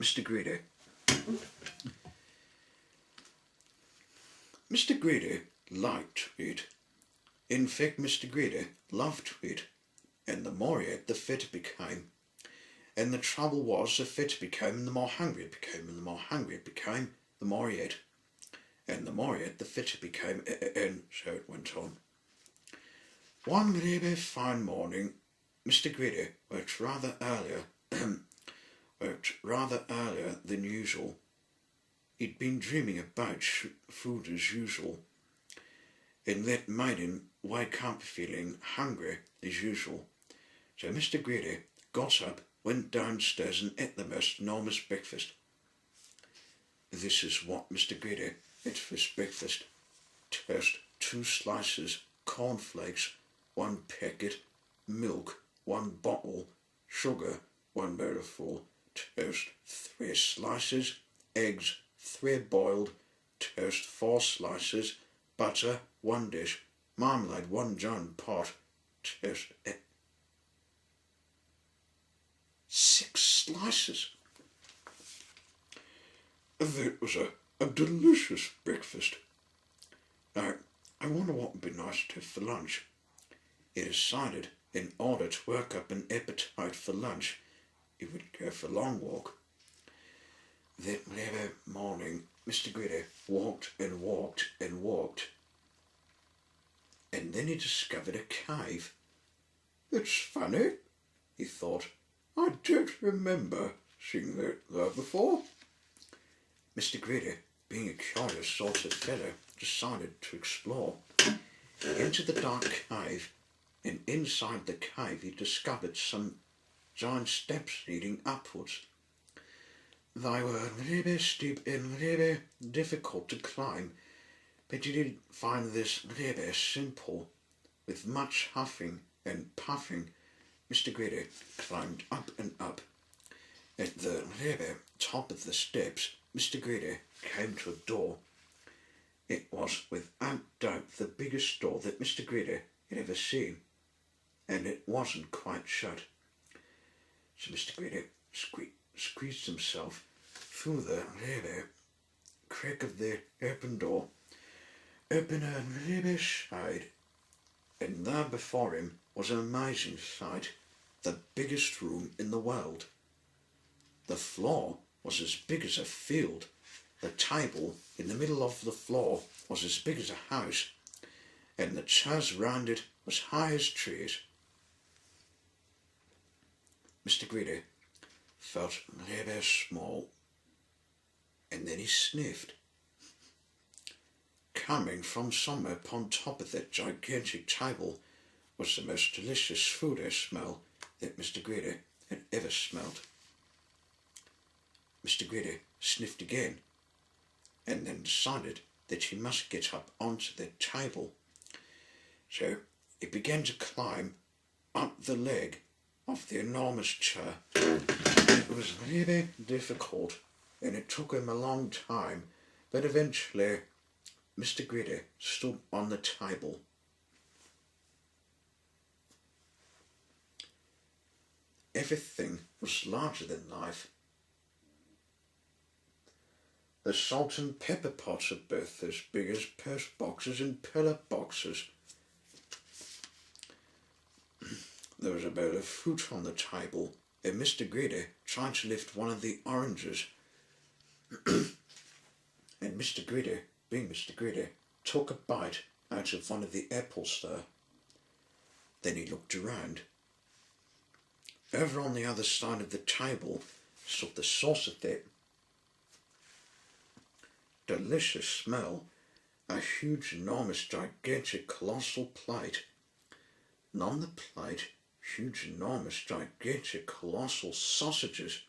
Mr. Greedy. Mr. Greedy liked it. In fact, Mr. Greedy loved it, and the more he ate, the fitter became. And the trouble was, the fitter became, the more hungry it became, and the more hungry it became, the more he ate. And the more he ate, the fitter became, and so it went on. One really fine morning, Mr. Greedy worked rather earlier than usual. He'd been dreaming about food as usual, and that made him wake up feeling hungry as usual. So Mr. Greedy got up, went downstairs and ate the most enormous breakfast. This is what Mr. Greedy ate for his breakfast. Toast, 2 slices, cornflakes, 1 packet, milk, 1 bottle, sugar, 1 bowlful, toast, 3 slices, eggs, 3 boiled, toast, 4 slices, butter, 1 dish, marmalade, 1 giant pot, toast, 6 slices. That was a delicious breakfast. Now, I wonder what would be nice to have for lunch. He decided, in order to work up an appetite for lunch, he would go for a long walk. That very morning, Mr. Greedy walked and walked and walked, and then he discovered a cave. It's funny, he thought. I don't remember seeing that there before. Mr. Greedy, being a curious sort of fellow, decided to explore. He entered the dark cave, and inside the cave he discovered some giant steps leading upwards. They were really steep and really difficult to climb, but he did find this really simple. With much huffing and puffing, Mr. Greedy climbed up and up. At the really top of the steps, Mr. Greedy came to a door. It was without doubt the biggest door that Mr. Greedy had ever seen, and it wasn't quite shut. So Mr. Greedy squeezed himself through the really crack of the open door, opened a really side, and there before him was an amazing sight, the biggest room in the world. The floor was as big as a field. The table in the middle of the floor was as big as a house, and the chairs round it was high as trees. Mr. Greedy felt really small, and then he sniffed. Coming from somewhere upon top of that gigantic table was the most delicious food smell that Mr. Greedy had ever smelt. Mr. Greedy sniffed again, and then decided that he must get up onto the table. So he began to climb up the leg of the enormous chair. It was really difficult, and it took him a long time, but eventually Mr. Greedy stood on the table. Everything was larger than life. The salt and pepper pots are both as big as post boxes and pillar boxes. There was a bowl of fruit on the table, and Mr. Greedy tried to lift one of the oranges. And Mr. Greedy, being Mr. Greedy, took a bite out of one of the apples there. Then he looked around. Over on the other side of the table stood the sauce of that delicious smell, a huge, enormous, gigantic, colossal plate. And on the plate, huge, enormous, gigantic, colossal sausages,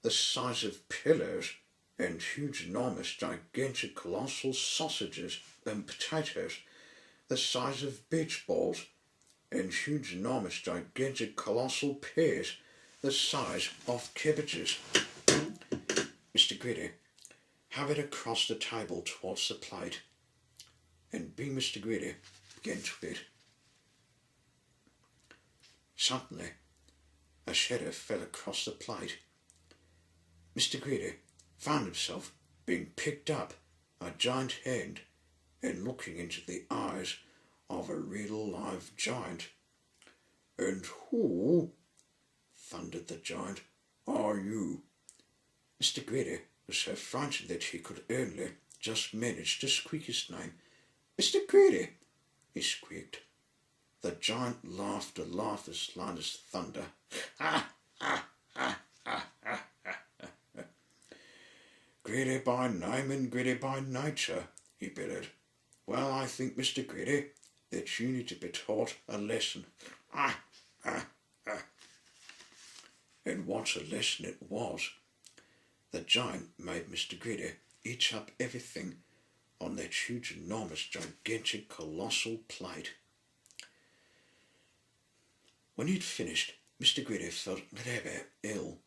the size of pillows, and huge, enormous, gigantic, colossal sausages and potatoes, the size of beach balls, and huge, enormous, gigantic, colossal pears, the size of cabbages. Mr. Greedy hurried across the table towards the plate, and being Mr. Greedy, began to eat. Suddenly, a shadow fell across the plate. Mr. Greedy found himself being picked up a giant hand and looking into the eyes of a real live giant. "And who," thundered the giant, "are you?" Mr. Greedy was so frightened that he could only just manage to squeak his name. "Mr. Greedy," he squeaked. The giant laughed a laugh as loud as thunder. "Ha, ha, ha, ha, ha, ha. Greedy by name and greedy by nature," he bellowed. "Well, I think, Mr. Greedy, that you need to be taught a lesson." Ah, ah, ah. And what a lesson it was! The giant made Mr. Greedy eat up everything on that huge, enormous, gigantic, colossal plate. When he'd finished, Mr. Greedy felt rather ill,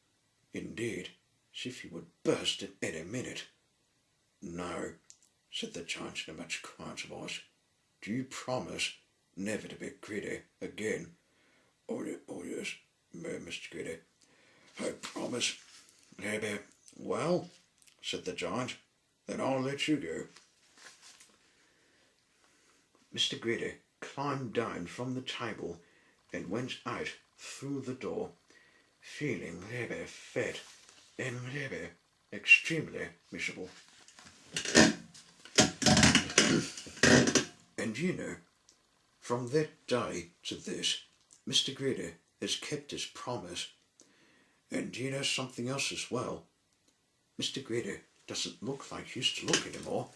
indeed, as if he would burst at any minute. "No," said the giant in a much quieter voice. "Do you promise never to be greedy again?" Oh yes, murmured Mr. Greedy. "I promise." "Well," said the giant, "then I'll let you go." Mr. Greedy climbed down from the table and went out through the door, feeling rather fat and rather extremely miserable. And you know, from that day to this, Mr. Greedy has kept his promise. And do you know something else as well? Mr. Greedy doesn't look like he used to look anymore.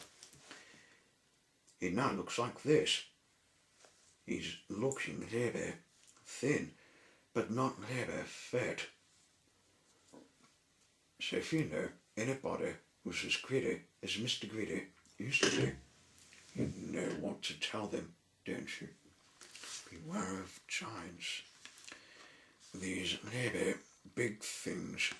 He now looks like this. He's looking rather thin, but not rather fat. So if you know anybody who's as greedy as Mr. Greedy used to be, you know what to tell them, don't you? Beware of giants. These rather big things